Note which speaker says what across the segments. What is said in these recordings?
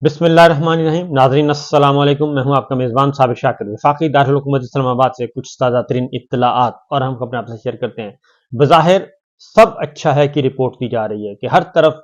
Speaker 1: बिस्मिल्लाहिर्रहमानिर्रहीम। नाज़रीन अस्सलाम वालेकुम। मैं हूं आपका मेज़बान साबिक शाकिर। वफाकी दारुल हुकूमत इस्लामाबाद से कुछ ताज़ा तरीन इत्तलाआत और हम अपने आपसे शेयर करते हैं। बज़ाहिर सब अच्छा है कि रिपोर्ट दी जा रही है कि हर तरफ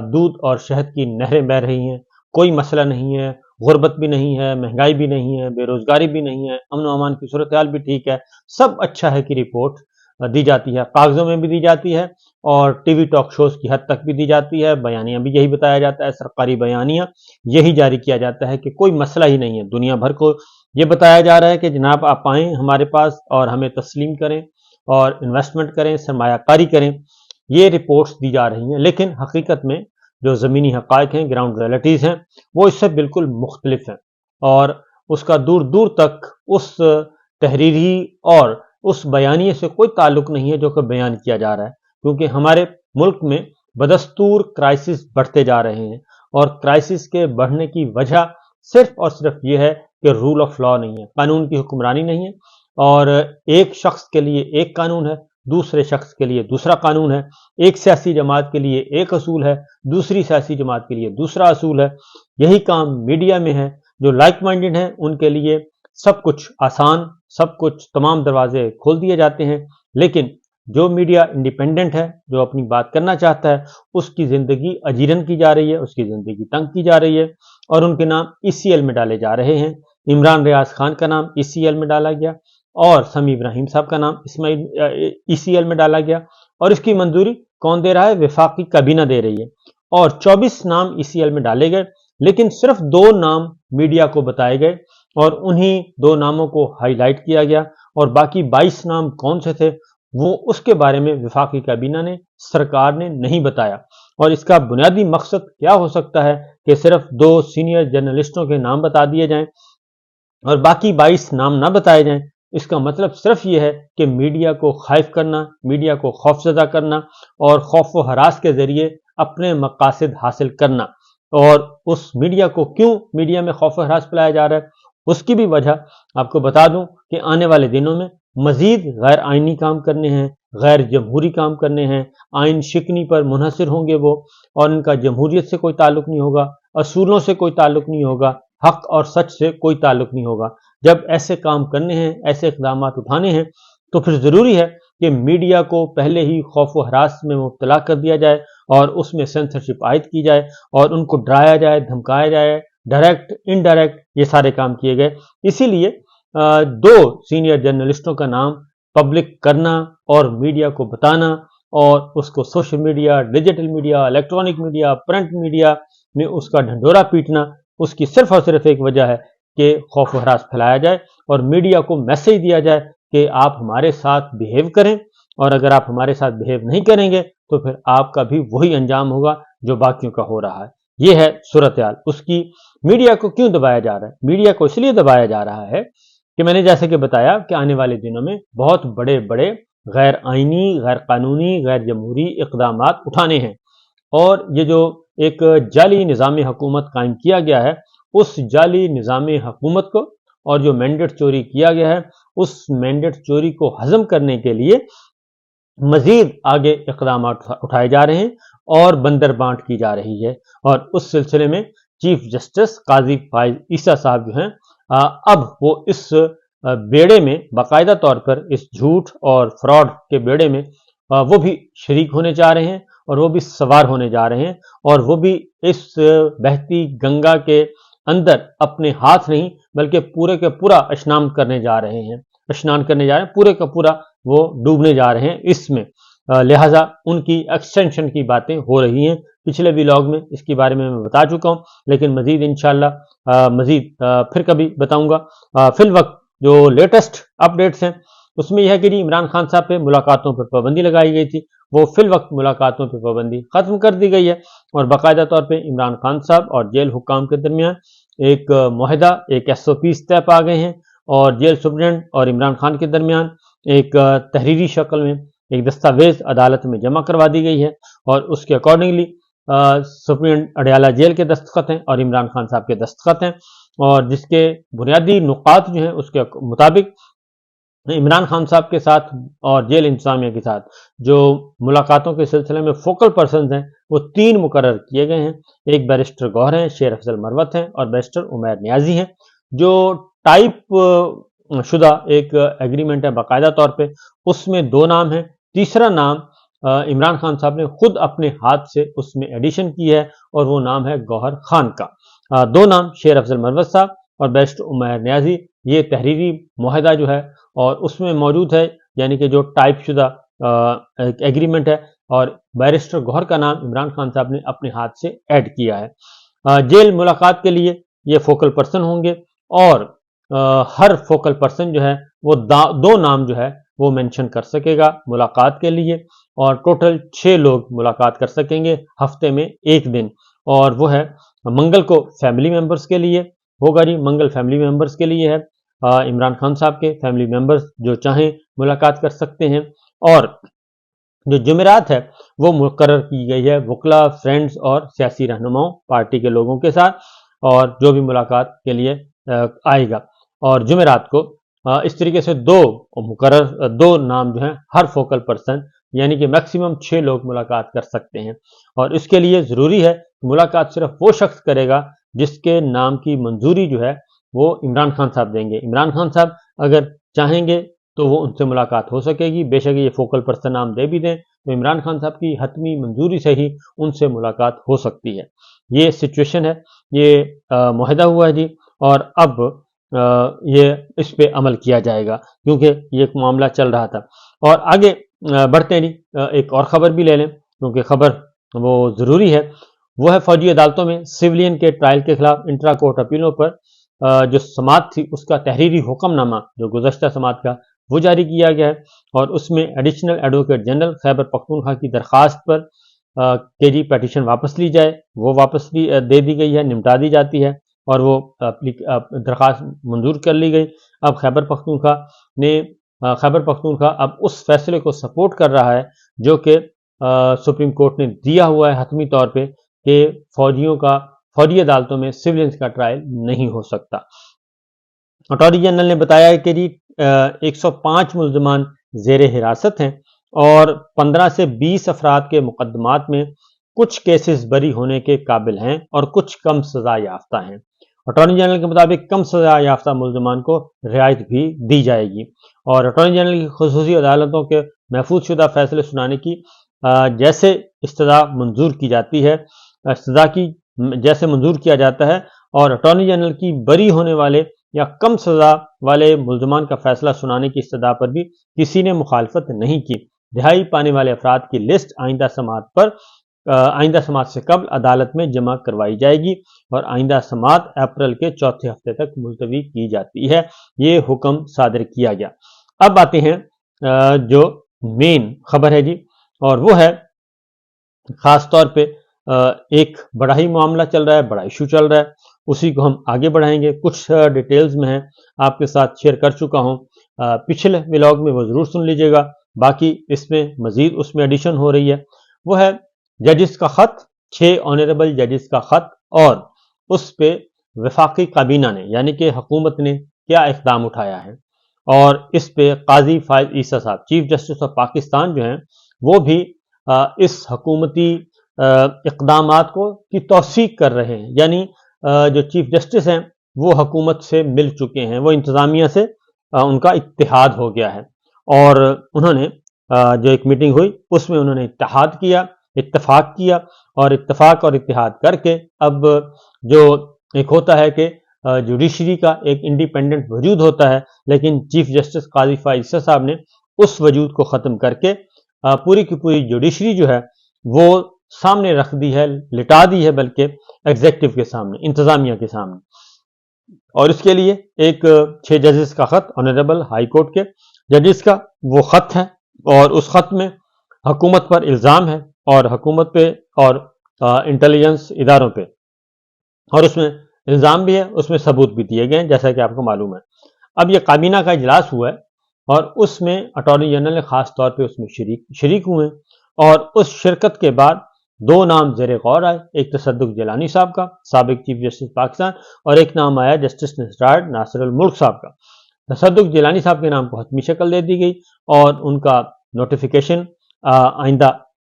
Speaker 1: दूध और शहद की नहरें बह रही हैं, कोई मसला नहीं है, गुर्बत भी नहीं है, महंगाई भी नहीं है, बेरोज़गारी भी नहीं है, अमन व अमान की सूरत हाल भी ठीक है। सब अच्छा है कि रिपोर्ट दी जाती है, कागज़ों में भी दी जाती है और टीवी टॉक शोज़ की हद तक भी दी जाती है। बयानियाँ भी यही बताया जाता है, सरकारी बयानियाँ यही जारी किया जाता है कि कोई मसला ही नहीं है। दुनिया भर को ये बताया जा रहा है कि जनाब आप आएँ हमारे पास और हमें तस्लीम करें और इन्वेस्टमेंट करें, सरमायाकारी करें। ये रिपोर्ट्स दी जा रही हैं, लेकिन हकीकत में जो ज़मीनी हक़ाइक़ हैं, ग्राउंड रियलिटीज़ हैं, वो इससे बिल्कुल मुख्तलिफ हैं और उसका दूर दूर तक उस तहरीरी और उस बयानिए से कोई ताल्लुक नहीं है जो कि बयान किया जा रहा है। क्योंकि हमारे मुल्क में बदस्तूर क्राइसिस बढ़ते जा रहे हैं और क्राइसिस के बढ़ने की वजह सिर्फ और सिर्फ ये है कि रूल ऑफ लॉ नहीं है, कानून की हुक्मरानी नहीं है और एक शख्स के लिए एक कानून है, दूसरे शख्स के लिए दूसरा कानून है, एक सियासी जमात के लिए एक असूल है, दूसरी सियासी जमात के लिए दूसरा असूल है। यही काम मीडिया में है। जो लाइक माइंडेड हैं उनके लिए सब कुछ आसान, सब कुछ तमाम दरवाजे खोल दिए जाते हैं, लेकिन जो मीडिया इंडिपेंडेंट है, जो अपनी बात करना चाहता है, उसकी ज़िंदगी अजीरन की जा रही है, उसकी ज़िंदगी तंग की जा रही है और उनके नाम ईसीएल में डाले जा रहे हैं। इमरान रियाज खान का नाम ईसीएल में डाला गया और समी इब्राहिम साहब का नाम ईसीएल में डाला गया और इसकी मंजूरी कौन दे रहा है? वफाकी काबीना दे रही है और 24 नाम ईसीएल में डाले गए, लेकिन सिर्फ 2 नाम मीडिया को बताए गए और उन्हीं 2 नामों को हाईलाइट किया गया और बाकी 22 नाम कौन से थे वो उसके बारे में वफाकी काबीना ने, सरकार ने नहीं बताया। और इसका बुनियादी मकसद क्या हो सकता है कि सिर्फ 2 सीनियर जर्नलिस्टों के नाम बता दिए जाएं और बाकी 22 नाम ना बताए जाएं। इसका मतलब सिर्फ ये है कि मीडिया को खौफ करना, मीडिया को खौफजदा करना और खौफ व हरास के जरिए अपने मकासद हासिल करना। और उस मीडिया को क्यों मीडिया में खौफ व हरास फैलाया जा रहा है, उसकी भी वजह आपको बता दूं कि आने वाले दिनों में मजीद गैर आइनी काम करने हैं, गैर जमहूरी काम करने हैं, आइन शिकनी पर मुनहसर होंगे वो और इनका जमहूरियत से कोई ताल्लुक नहीं होगा, असूलों से कोई ताल्लुक नहीं होगा, हक और सच से कोई ताल्लुक नहीं होगा। जब ऐसे काम करने हैं, ऐसे इक़दाम उठाने हैं, तो फिर ज़रूरी है कि मीडिया को पहले ही खौफ व हरास में मुब्तला कर दिया जाए और उसमें सेंसरशिप आयद की जाए और उनको डराया जाए, धमकाया जाए, डायरेक्ट इनडायरेक्ट ये सारे काम किए गए। इसीलिए 2 सीनियर जर्नलिस्टों का नाम पब्लिक करना और मीडिया को बताना और उसको social media, digital media, electronic media, print media में उसका ढंढोरा पीटना, उसकी सिर्फ और सिर्फ एक वजह है कि खौफ व हरास फैलाया जाए और मीडिया को मैसेज दिया जाए कि आप हमारे साथ बिहेव करें और अगर आप हमारे साथ बिहेव नहीं करेंगे तो फिर आपका भी वही अंजाम होगा जो बाकियों का हो रहा है। ये है सूरत हाल। उसकी मीडिया को क्यों दबाया जा रहा है? मीडिया को इसलिए दबाया जा रहा है कि मैंने जैसे कि बताया कि आने वाले दिनों में बहुत बड़े बड़े गैर आइनी, गैर कानूनी, गैर जमहूरी इक़दाम उठाने हैं और ये जो एक जाली निज़ाम हुकूमत कायम किया गया है, उस जाली निज़ाम हुकूमत को और जो मैंडेट चोरी किया गया है, उस मैंडेट चोरी को हज़म करने के लिए मजीद आगे इक़दाम उठाए जा रहे हैं और बंदर बांट की जा रही है और उस सिलसिले में चीफ जस्टिस काजी फाइज ईसा साहब जो हैं, अब वो इस बेड़े में बाकायदा तौर पर, इस झूठ और फ्रॉड के बेड़े में वो भी शरीक होने जा रहे हैं और वो भी सवार होने जा रहे हैं और वो भी इस बहती गंगा के अंदर अपने हाथ नहीं बल्कि पूरे का पूरा स्नान करने जा रहे हैं, पूरे का पूरा वो डूबने जा रहे हैं इसमें। लिहाजा उनकी एक्सटेंशन की बातें हो रही हैं। पिछले व्लॉग में इसके बारे में मैं बता चुका हूं, लेकिन मजीद इंशाल्लाह फिर कभी बताऊंगा। फिल वक्त जो लेटेस्ट अपडेट्स हैं उसमें यह है कि इमरान खान साहब पे मुलाकातों पर पाबंदी लगाई गई थी, वो फिल वक्त मुलाकातों पर पाबंदी खत्म कर दी गई है और बाकायदा तौर पर इमरान खान साहब और जेल हुक्काम के दरमियान एक मुआहदा, एक SOPs तय पा गए हैं और जेल सुप्रीडेंट और इमरान खान के दरमियान एक तहरीरी शक्ल में एक दस्तावेज अदालत में जमा करवा दी गई है और उसके अकॉर्डिंगली सुप्रीडेंट अडयाला जेल के दस्तखत हैं और इमरान खान साहब के दस्तखत हैं और जिसके बुनियादी नुकात जो हैं उसके मुताबिक इमरान खान साहब के साथ और जेल इंतजामिया के साथ जो मुलाकातों के सिलसिले में फोकल पर्सन हैं वो 3 मुकर्रर किए गए हैं। एक बैरिस्टर गौहर हैं, शेर अफजल मरवत हैं और बैरिस्टर उमैर नियाजी हैं। जो टाइप शुदा एक एग्रीमेंट है बाकायदा तौर पे, उसमें 2 नाम हैं। तीसरा नाम इमरान खान साहब ने खुद अपने हाथ से उसमें एडिशन की है और वो नाम है गौहर खान का। 2 नाम शेर अफजल मरवत साहब और बैरिस्टर उमैर नियाजी, ये तहरीरी मुआहदा जो है और उसमें मौजूद है, यानी कि जो टाइप शुदा एग्रीमेंट है, और बैरिस्टर गौहर का नाम इमरान खान साहब ने अपने हाथ से ऐड किया है। जेल मुलाकात के लिए ये फोकल पर्सन होंगे और हर फोकल पर्सन जो है वो 2 नाम जो है वो मेंशन कर सकेगा मुलाकात के लिए, और टोटल 6 लोग मुलाकात कर सकेंगे हफ्ते में 1 दिन। और वो है मंगल को फैमिली मेंबर्स के लिए होगा जी, मंगल फैमिली मेंबर्स के लिए है। इमरान खान साहब के फैमिली मेंबर्स जो चाहें मुलाकात कर सकते हैं। और जो जुमेरात है वो मुकर्रर की गई है वकला, फ्रेंड्स और सियासी रहनुमाओं पार्टी के लोगों के साथ, और जो भी मुलाकात के लिए आएगा। और जुमेरात को इस तरीके से 2 नाम जो हैं हर फोकल पर्सन, यानी कि मैक्सिमम 6 लोग मुलाकात कर सकते हैं। और इसके लिए ज़रूरी है मुलाकात सिर्फ वो शख्स करेगा जिसके नाम की मंजूरी जो है वो इमरान खान साहब देंगे। इमरान खान साहब अगर चाहेंगे तो वो उनसे मुलाकात हो सकेगी, बेशक ये फोकल पर्सन नाम दे भी दें तो इमरान खान साहब की हतमी मंजूरी से ही उनसे मुलाकात हो सकती है। ये सिचुएशन है, ये मुआहदा हुआ है जी, और अब ये इस पे अमल किया जाएगा क्योंकि ये एक मामला चल रहा था। और आगे बढ़ते हैं जी, एक और ख़बर भी ले लें क्योंकि ख़बर वो ज़रूरी है। वो है फौजी अदालतों में सिविलियन के ट्रायल के खिलाफ इंट्रा कोर्ट अपीलों पर जो समात थी उसका तहरीरी हुक्मनामा जो गुज़श्ता समात का वो जारी किया गया है, और उसमें additional advocate general Khyber Pakhtunkhwa की दरख्वास्त पर के जी पेटिशन वापस ली जाए, वो वापस भी दे दी गई है, निपटा दी जाती है और वो दरख्वास्त मंजूर कर ली गई। अब खैबर पख्तूनख्वा अब उस फैसले को सपोर्ट कर रहा है जो कि सुप्रीम कोर्ट ने दिया हुआ है हतमी तौर पे कि फौजी अदालतों में सिविलियंस का ट्रायल नहीं हो सकता। अटॉर्नी जनरल ने बताया है कि जी 105 मुल्ज़मान ज़ेर हिरासत हैं और 15 से 20 अफराद के मुकदमात में कुछ केसेस बरी होने के काबिल हैं और कुछ कम सज़ा याफ्ता हैं। अटॉर्नी जनरल के मुताबिक कम सज़ा याफ्ता मुल्ज़मान को रियायत भी दी जाएगी, और अटॉर्नी जनरल की खुसूसी अदालतों के महफूज शुदा फैसले सुनाने की जैसे इस्तदा मंजूर की जाती है, सज़ा की जैसे मंजूर किया जाता है, और अटॉर्नी जनरल की बरी होने वाले या कम सज़ा वाले मुल्ज़मान का फैसला सुनाने की इस्तदा पर भी किसी ने मुखालफत नहीं की। रिहाई पाने वाले अफराद की लिस्ट आइंदा समात से कबल अदालत में जमा करवाई जाएगी और आइंदा समात अप्रैल के चौथे हफ्ते तक मुलतवी की जाती है। ये हुक्म सादर किया गया। अब आते हैं जो मेन खबर है जी, और वो है खास तौर पे एक बड़ा ही मामला चल रहा है, बड़ा इशू चल रहा है, उसी को हम आगे बढ़ाएंगे। कुछ डिटेल्स में है आपके साथ शेयर कर चुका हूँ, पिछले व्लॉग में वो ज़रूर सुन लीजिएगा, बाकी इसमें मज़ीद उसमें एडिशन हो रही है। वो है जजिस का ख़त, 6 ऑनरेबल जजिस का ख़त, और उस पे वफाकी काबीना ने यानी कि हुकूमत ने क्या इक़दाम उठाया है, और इस पे काजी फायद ईसा साहब चीफ जस्टिस ऑफ पाकिस्तान जो हैं वो भी इस हुकूमती इक़दामात को की तौसीक कर रहे हैं। यानी जो चीफ जस्टिस हैं वो हुकूमत से मिल चुके हैं, वो इंतज़ामिया से उनका इत्तेहाद हो गया है, और उन्होंने जो एक मीटिंग हुई उसमें उन्होंने इत्तफाक किया और इत्तिहाद करके अब जो एक होता है कि जुडिशरी का एक इंडिपेंडेंट वजूद होता है, लेकिन चीफ जस्टिस काजी फायद ईसा साहब ने उस वजूद को ख़त्म करके पूरी की पूरी जुडिशरी जो है वो सामने रख दी है, लिटा दी है, बल्कि एग्जेक्टिव के सामने, इंतज़ामिया के सामने। और इसके लिए एक 6 जजेस का ख़त, ऑनरेबल हाई कोर्ट के जजेस का वो ख़त है, और उस ख़त में हुकूमत पर इल्ज़ाम है और हुकूमत पे और इंटेलिजेंस इदारों पे, और उसमें इल्ज़ाम भी है, उसमें सबूत भी दिए गए हैं जैसा कि आपको मालूम है। अब ये काबीना का इजलास हुआ है और उसमें अटॉर्नी जनरल ने ख़ास तौर पे उसमें शरीक हुए हैं, और उस शिरकत के बाद 2 नाम ज़ेरे गौर आए, एक तसद्दुक़ जिलानी साहब का, साबिक चीफ जस्टिस पाकिस्तान, और एक नाम आया जस्टिस रिटायर्ड नासिरुल मुल्क साहब का। तसद्दुक़ जिलानी साहब के नाम को हतमी शक्ल दे दी गई और उनका नोटिफिकेशन आइंदा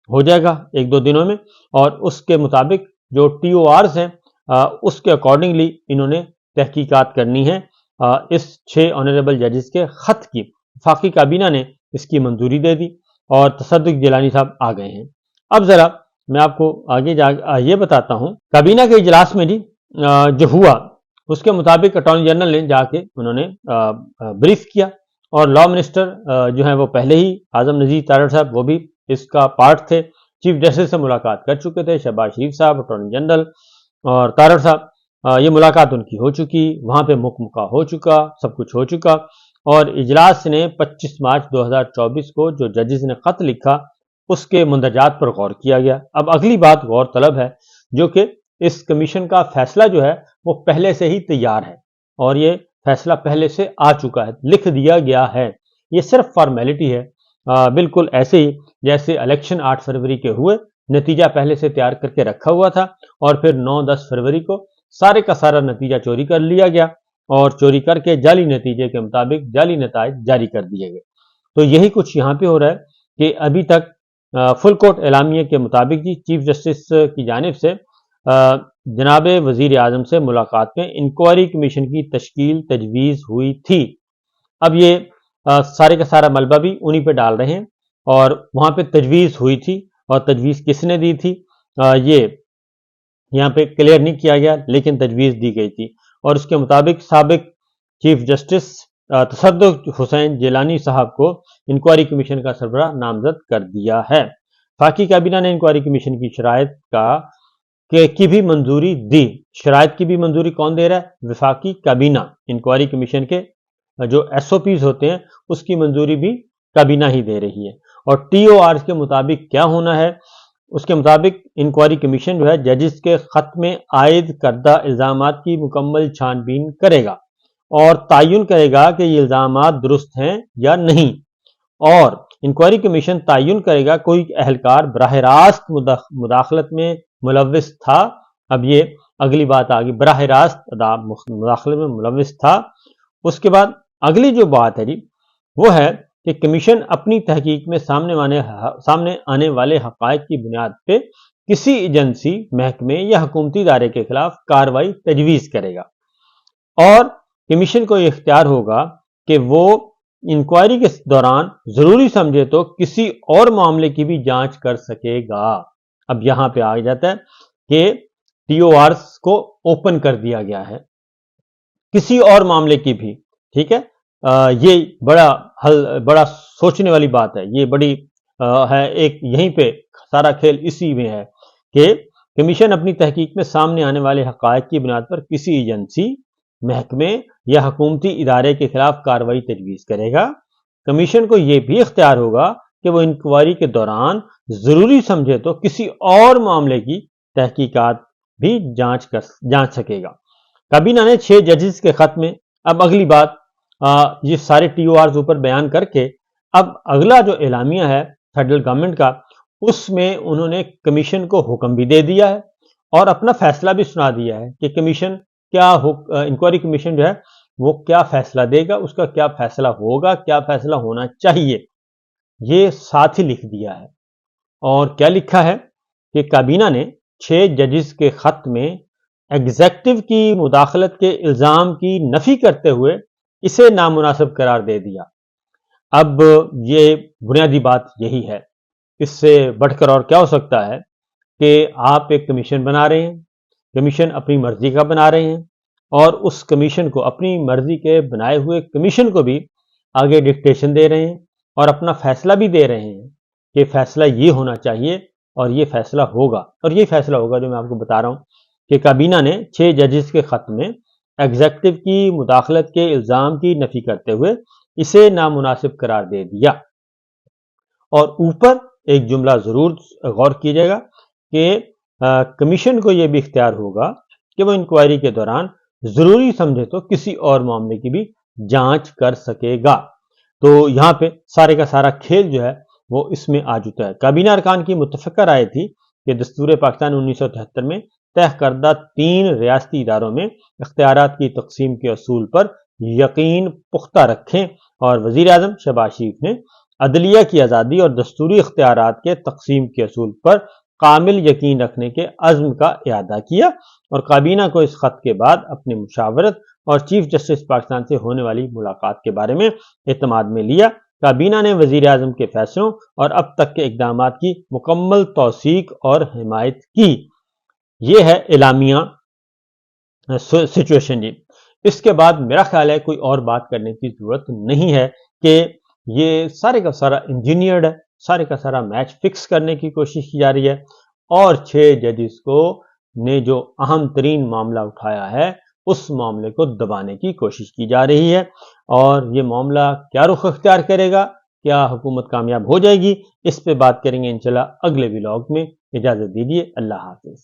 Speaker 1: हो जाएगा 1-2 दिनों में, और उसके मुताबिक जो TORs हैं उसके अकॉर्डिंगली इन्होंने तहकीकात करनी है। इस 6 ऑनरेबल जजेस के खत की वफाकी काबीना ने इसकी मंजूरी दे दी और तसद्दुक़ जिलानी साहब आ गए हैं। अब जरा मैं आपको आगे ये बताता हूँ, काबीना के इजलास में जी जो हुआ उसके मुताबिक अटॉर्नी जनरल ने जाके उन्होंने ब्रीफ किया और लॉ मिनिस्टर जो है वो पहले ही आजम नजीर तारड़ साहब वो भी इसका पार्ट थे, चीफ जस्टिस से मुलाकात कर चुके थे, शहबाज शरीफ साहब, अटॉर्नी जनरल और तारड़ साहब, ये मुलाकात उनकी हो चुकी, वहां पे मुकमका हो चुका, सब कुछ हो चुका। और इजलास ने 25 मार्च 2024 को जो जजेस ने खत लिखा उसके मुंदजात पर गौर किया गया। अब अगली बात गौर तलब है, जो कि इस कमीशन का फैसला जो है वो पहले से ही तैयार है और ये फैसला पहले से आ चुका है, लिख दिया गया है। ये सिर्फ फॉर्मेलिटी है, बिल्कुल ऐसे ही जैसे इलेक्शन 8 फरवरी के हुए, नतीजा पहले से तैयार करके रखा हुआ था और फिर 9-10 फरवरी को सारे का सारा नतीजा चोरी कर लिया गया और चोरी करके जाली नतीजे के मुताबिक जाली नताइज जारी कर दिए गए। तो यही कुछ यहाँ पे हो रहा है कि अभी तक फुल कोर्ट एलामिया के मुताबिक जी चीफ जस्टिस की जानिब से जनाब वजीर आजम से मुलाकात में इंक्वायरी कमीशन की तश्कील तजवीज़ हुई थी। अब ये सारे का सारा मलबा भी उन्हीं पे डाल रहे हैं और वहाँ पे तजवीज़ हुई थी और तजवीज़ किसने दी थी ये यहाँ पे क्लियर नहीं किया गया, लेकिन तजवीज़ दी गई थी और उसके मुताबिक साबिक चीफ जस्टिस तसद्दुक़ हुसैन जिलानी साहब को इंक्वायरी कमीशन का सरबराह नामजद कर दिया है। वफाकी काबीना ने इंक्वायरी कमीशन की शराइत की भी मंजूरी दी। शराइत की भी मंजूरी कौन दे रहा है? वफाकी काबीना। इंक्वायरी कमीशन के जो SOPs होते हैं उसकी मंजूरी भी काबीना ही दे रही है। और TORs के मुताबिक क्या होना है? उसके मुताबिक इंक्वायरी कमीशन जो है जजेस के खत में आयद करदा इल्जामात की मुकम्मल छानबीन करेगा और तयन करेगा कि ये इल्जामात दुरुस्त हैं या नहीं, और इंक्वायरी कमीशन तयन करेगा कोई अहलकार बराह रास्त मुदाखलत में मुलव्विस था। अब ये अगली बात आ गई, बराह रास्त मुदाखलत में मुलव्विस था। उसके बाद अगली जो बात है जी वो है कि कमीशन अपनी तहकीक में सामने आने वाले हक़ाइक़ की बुनियाद पे किसी एजेंसी, महकमे या हुकूमती इदारे के खिलाफ कार्रवाई तजवीज़ करेगा और कमीशन को यह इख्तियार होगा कि वो इंक्वायरी के दौरान जरूरी समझे तो किसी और मामले की भी जांच कर सकेगा। अब यहां पे आ जाता है कि TORs को ओपन कर दिया गया है, किसी और मामले की भी, ठीक है। ये बड़ा सोचने वाली बात है, ये बड़ी है एक, यहीं पे सारा खेल इसी में है कि कमीशन अपनी तहकीक में सामने आने वाले हक़ाइक़ की बुनियाद पर किसी एजेंसी, महकमे या हुकूमती इदारे के खिलाफ कार्रवाई तजवीज़ करेगा। कमीशन को यह भी इख्तियार होगा कि वो इंक्वायरी के दौरान जरूरी समझे तो किसी और मामले की तहकीकात भी जांच सकेगा। काबीना ने 6 जजेस के खत में, अब अगली बात ये सारे TORs ऊपर बयान करके अब अगला जो एलामिया है फेडरल गवर्नमेंट का, उसमें उन्होंने कमीशन को हुक्म भी दे दिया है और अपना फैसला भी सुना दिया है कि कमीशन इंक्वायरी कमीशन जो है वो क्या फैसला देगा, उसका क्या फैसला होगा, क्या फैसला होना चाहिए, ये साथ ही लिख दिया है। और क्या लिखा है कि काबीना ने 6 जजेस के खत में एग्जेक्टिव की मुदाखलत के इल्जाम की नफी करते हुए इसे नामुनासिब करार दे दिया। अब ये बुनियादी बात यही है, इससे बढ़कर और क्या हो सकता है कि आप एक कमीशन बना रहे हैं, कमीशन अपनी मर्जी का बना रहे हैं और उस कमीशन को, अपनी मर्जी के बनाए हुए कमीशन को भी आगे डिक्टेशन दे रहे हैं और अपना फैसला भी दे रहे हैं कि फैसला ये होना चाहिए और ये फैसला होगा। और ये फैसला होगा जो मैं आपको बता रहा हूं कि काबीना ने 6 जजेस के खत में एग्जेक्टिव की मुदाखलत के इल्जाम की नफी करते हुए इसे नामुनासिब करार दे दिया। और ऊपर एक जुमला जरूर गौर कीजिएगा कि कमीशन को यह भी इख्तियार होगा कि वो इंक्वायरी के दौरान जरूरी समझे तो किसी और मामले की भी जांच कर सकेगा। तो यहां पे सारे का सारा खेल जो है वो इसमें आ चुका है। काबीना अरकान की मुत्तफ़िक़ा राय थी कि दस्तूर पाकिस्तान 1973 में तय करदा 3 रियासती इदारों में इख्तियारात की तकसीम के असूल पर یقین پختہ رکھیں اور وزیر اعظم شہباز شریف نے عدلیہ کی آزادی اور دستوری اختیارات کے تقسیم کے اصول پر کامل یقین رکھنے کے عزم کا اعادہ کیا اور کابینہ کو اس خط کے بعد اپنی مشاورت اور چیف جسٹس پاکستان سے ہونے والی ملاقات کے بارے میں اعتماد میں لیا۔ کابینہ نے وزیر اعظم کے فیصلوں اور اب تک کے اقدامات کی مکمل توثیق اور حمایت کی۔ یہ ہے اعلامیہ سچویشن جی۔ اس کے بعد میرا خیال ہے کوئی اور بات کرنے کی ضرورت نہیں ہے کہ یہ سارے کا سارا انجینئرڈ ہے، سارے کا سارا میچ فکس کرنے کی کوشش کی جا رہی ہے اور 6 ججز کو نے جو اہم ترین معاملہ اٹھایا ہے اس معاملے کو دبانے کی کوشش کی جا رہی ہے، اور یہ معاملہ کیا رخ اختیار کرے گا، کیا حکومت کامیاب ہو جائے گی، اس پہ بات کریں گے انشاءاللہ اگلے ولاگ میں۔ اجازت دیجیے، اللہ حافظ۔